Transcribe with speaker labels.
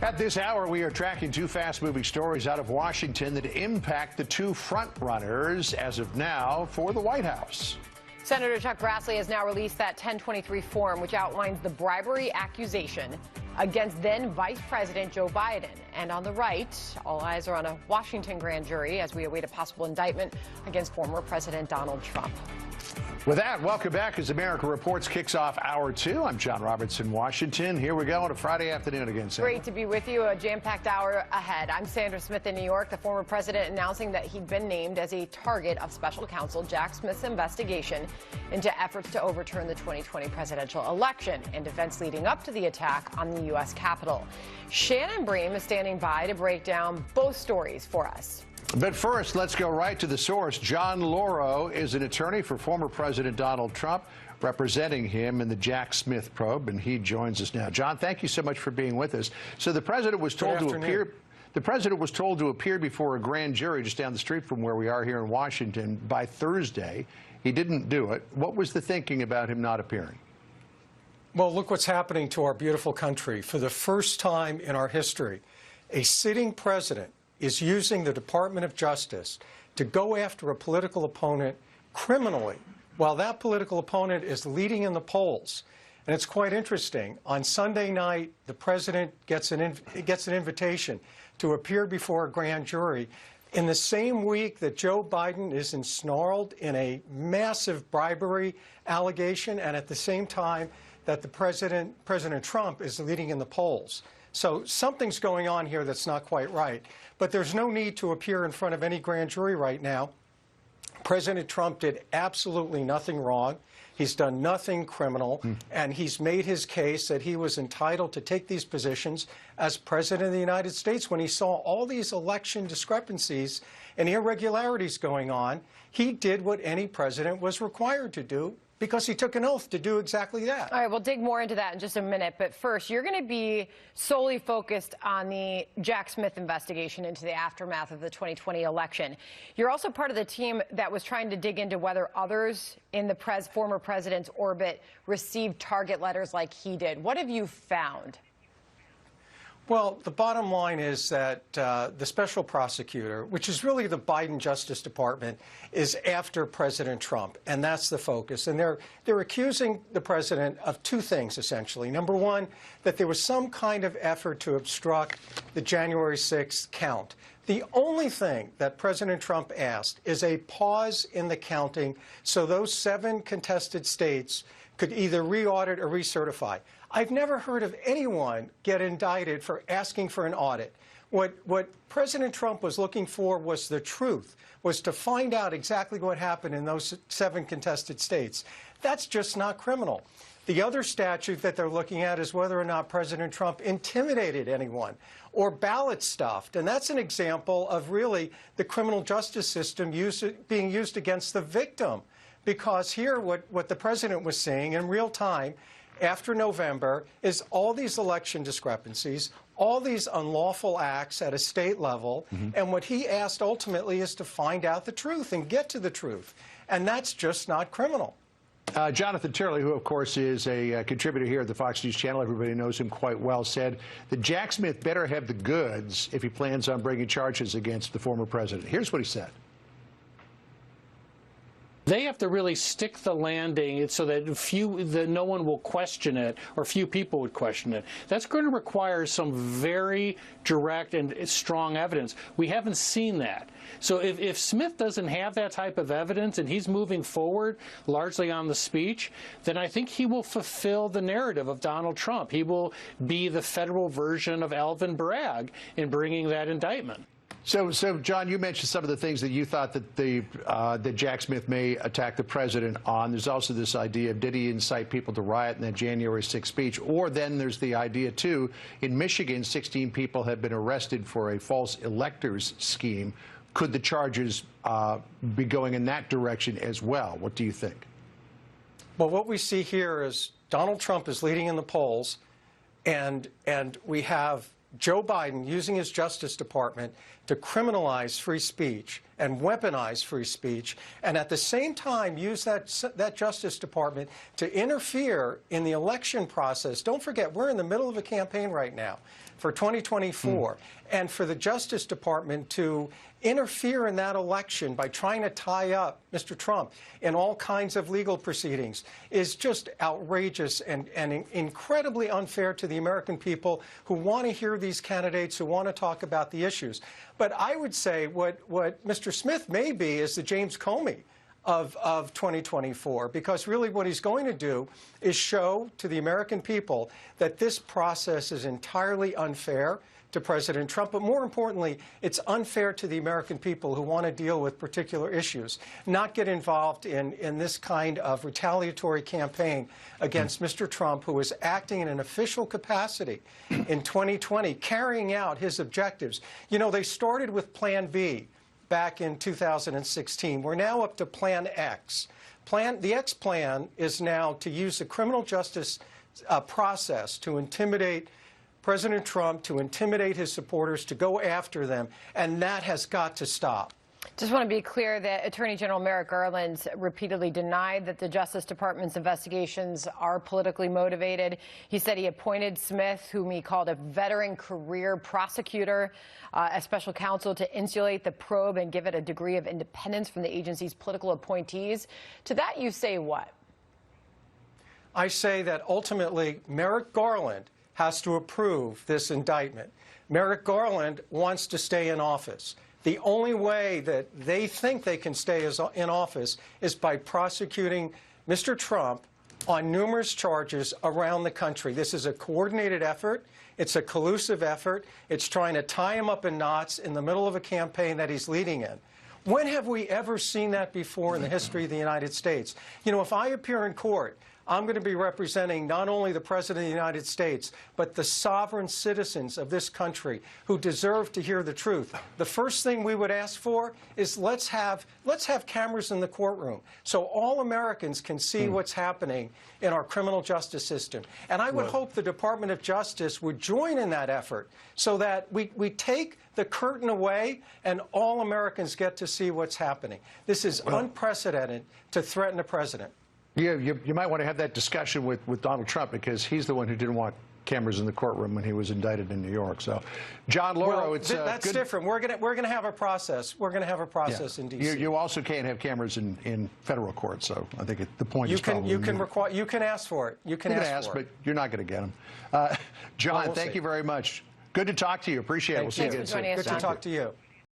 Speaker 1: At this hour, we are tracking two fast-moving stories out of Washington that impact the two front-runners as of now for the White House.
Speaker 2: Senator Chuck Grassley has now released that 1023 form, which outlines the bribery accusation against then Vice President Joe Biden. And on the right, all eyes are on a Washington grand jury as we await a possible indictment against former President Donald Trump.
Speaker 1: With that, welcome back as America Reports kicks off Hour 2. I'm John Roberts in Washington. Here we go on a Friday afternoon again, Sandra.
Speaker 2: Great to be with you. A jam-packed hour ahead. I'm Sandra Smith in New York. The former president announcing that he'd been named as a target of special counsel Jack Smith's investigation into efforts to overturn the 2020 presidential election and events leading up to the attack on the U.S. Capitol. Shannon Bream is standing by to break down both stories for us.
Speaker 1: But first, let's go right to the source. John Lauro is an attorney for former President Donald Trump, representing him in the Jack Smith probe, and he joins us now. John, thank you so much for being with us. So the president was told to appear. The president was told to appear before a grand jury just down the street from where we are here in Washington by Thursday. He didn't do it. What was the thinking about him not appearing?
Speaker 3: Well, look what's happening to our beautiful country. For the first time in our history, a sitting president is using the Department of Justice to go after a political opponent criminally while that political opponent is leading in the polls. And it's quite interesting. On Sunday night, the president gets an invitation to appear before a grand jury in the same week that Joe Biden is ensnarled in a massive bribery allegation, and at the same time that President Trump is leading in the polls. So something's going on here that's not quite right. But there's no need to appear in front of any grand jury right now. President Trump did absolutely nothing wrong. He's done nothing criminal, and he's made his case that he was entitled to take these positions as President of the United States when he saw all these election discrepancies and irregularities going on. He did what any president was required to do, because he took an oath to do exactly that.
Speaker 2: All right, we'll dig more into that in just a minute. But first, you're going to be solely focused on the Jack Smith investigation into the aftermath of the 2020 election. You're also part of the team that was trying to dig into whether others in the former president's orbit received target letters like he did. What have you found?
Speaker 3: Well, the bottom line is that the special prosecutor, which is really the Biden Justice Department, is after President Trump, and that's the focus. And they're accusing the president of two things, essentially. Number one, that there was some kind of effort to obstruct the January 6th count. The only thing that President Trump asked is a pause in the counting so those 7 contested states could either re-audit or recertify. I've never heard of anyone get indicted for asking for an audit. What President Trump was looking for was the truth, was to find out exactly what happened in those 7 contested states. That's just not criminal. The other statute that they're looking at is whether or not President Trump intimidated anyone or ballot stuffed. And that's an example of really the criminal justice system being used against the victim. Because here what the president was saying in real time after November is all these election discrepancies, all these unlawful acts at a state level, and what he asked ultimately is to find out the truth and get to the truth. And that's just not criminal.
Speaker 1: Jonathan Turley, who, of course, is a contributor here at the Fox News Channel, everybody knows him quite well, said that Jack Smith better have the goods if he plans on bringing charges against the former president. Here's what he said.
Speaker 4: They have to really stick the landing so that no one will question it, or few people would question it. That's going to require some very direct and strong evidence. We haven't seen that. So if Smith doesn't have that type of evidence and he's moving forward largely on the speech, then I think he will fulfill the narrative of Donald Trump. He will be the federal version of Alvin Bragg in bringing that indictment.
Speaker 1: So, John, you mentioned some of the things that you thought that that Jack Smith may attack the president on. There's also this idea of did he incite people to riot in that January 6th speech? Or then there's the idea, too, in Michigan, 16 people have been arrested for a false electors scheme. Could the charges be going in that direction as well? What do you think?
Speaker 3: Well, what we see here is Donald Trump is leading in the polls, and we have Joe Biden using his Justice Department to criminalize free speech and weaponize free speech, and at the same time use that Justice Department to interfere in the election process. Don't forget, we're in the middle of a campaign right now for 2024, and for the Justice Department to interfere in that election by trying to tie up Mr. Trump in all kinds of legal proceedings is just outrageous and incredibly unfair to the American people who want to hear these candidates, who want to talk about the issues. But I would say what Mr. Smith may be is the James Comey of 2024, because really what he's going to do is show to the American people that this process is entirely unfair to President Trump, but more importantly, it's unfair to the American people who want to deal with particular issues, not get involved in this kind of retaliatory campaign against Mr. Trump, who is acting in an official capacity in 2020, carrying out his objectives. You know, they started with Plan B back in 2016. We're now up to Plan X. The X plan is now to use the criminal justice process to intimidate President Trump, to intimidate his supporters, to go after them, and that has got to stop.
Speaker 2: Just want to be clear that Attorney General Merrick Garland repeatedly denied that the Justice Department's investigations are politically motivated. He said he appointed Smith, whom he called a veteran career prosecutor, as special counsel to insulate the probe and give it a degree of independence from the agency's political appointees. To that you say what?
Speaker 3: I say that ultimately Merrick Garland has to approve this indictment. Merrick Garland wants to stay in office. The only way that they think they can stay in office is by prosecuting Mr. Trump on numerous charges around the country. This is a coordinated effort. It's a collusive effort. It's trying to tie him up in knots in the middle of a campaign that he's leading in. When have we ever seen that before in the history of the United States? You know, if I appear in court, I'm going to be representing not only the President of the United States, but the sovereign citizens of this country who deserve to hear the truth. The first thing we would ask for is let's have cameras in the courtroom so all Americans can see what's happening in our criminal justice system. And I would hope the Department of Justice would join in that effort so that we take the curtain away and all Americans get to see what's happening. This is unprecedented to threaten the president.
Speaker 1: You might want to have that discussion with Donald Trump, because he's the one who didn't want cameras in the courtroom when he was indicted in New York. So, John Lauro,
Speaker 3: that's different. We're going to have a process. We're going to have a process in D.C.
Speaker 1: You also can't have cameras in federal court. So I think the point is probably
Speaker 3: you can ask for it. You can ask for it,
Speaker 1: but you're not going to get them. John, thank you very much. Good to talk to you. Appreciate it. We'll see you again soon.
Speaker 3: Good to talk to you.